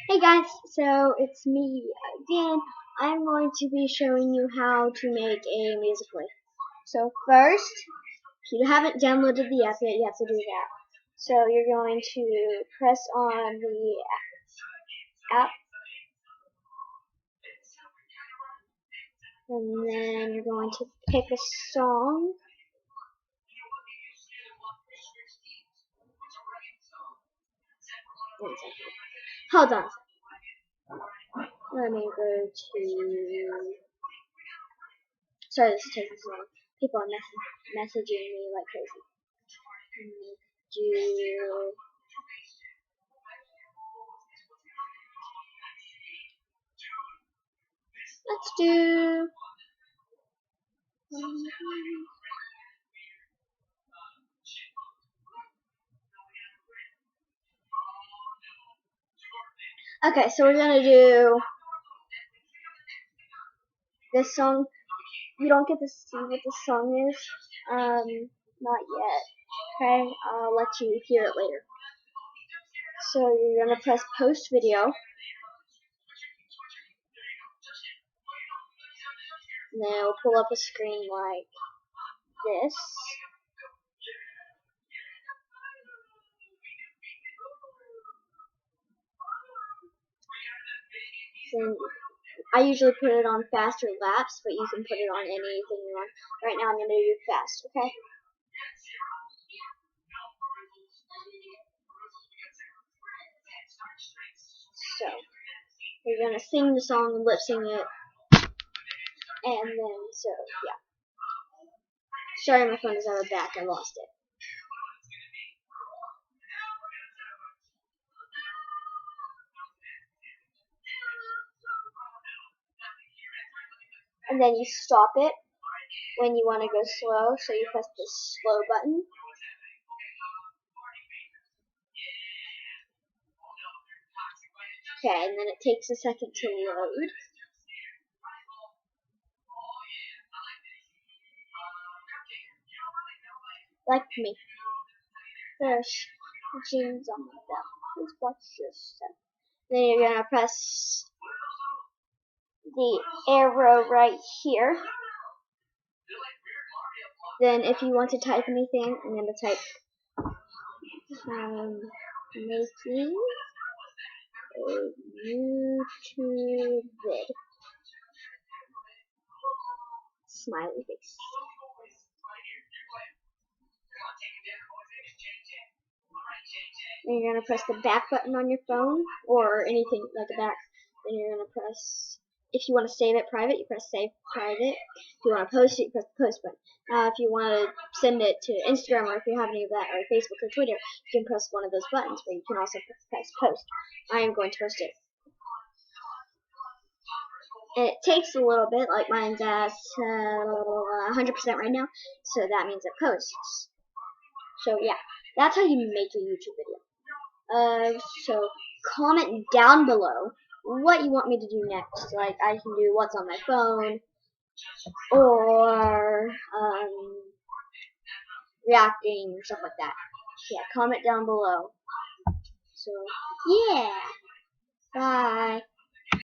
Hey guys, so it's me again. I'm going to be showing you how to make a Musical.ly. So first, if you haven't downloaded the app yet, you have to do that. So you're going to press on the app, and then you're going to pick a song. One second. Hold on. Let me go to. Sorry, this is taking so long. People are messaging me like crazy. Do let's do. Okay, so we're gonna do this song. You don't get to see what the song is, not yet. Okay, I'll let you hear it later. So you're gonna press post video, and then it'll pull up a screen like this. Then I usually put it on fast or lapse, but you can put it on anything you want. Right now I'm gonna do fast, okay? So you're gonna sing the song and lip sing it, and then so yeah. Sorry, my phone is out of back. I lost it. And then you stop it when you want to go slow, so you press the slow button. Okay, and then it takes a second to load. Like me. There's jeans on my belt. Please watch this stuff. Then you're gonna press the arrow right here. Then if you want to type anything, I'm gonna type making a YouTube vid. Smiley face. And you're gonna press the back button on your phone or anything like a back. Then you're gonna press. If you want to save it private, you press save private. If you want to post it, you press the post button. If you want to send it to Instagram, or if you have any of that, or Facebook or Twitter, you can press one of those buttons. But you can also press post. I am going to post it. And it takes a little bit, like mine's at 100% right now, so that means it posts. So yeah, that's how you make a YouTube video. So comment down below what you want me to do next. Like I can do what's on my phone, or reacting, stuff like that. Yeah, comment down below. So yeah, bye.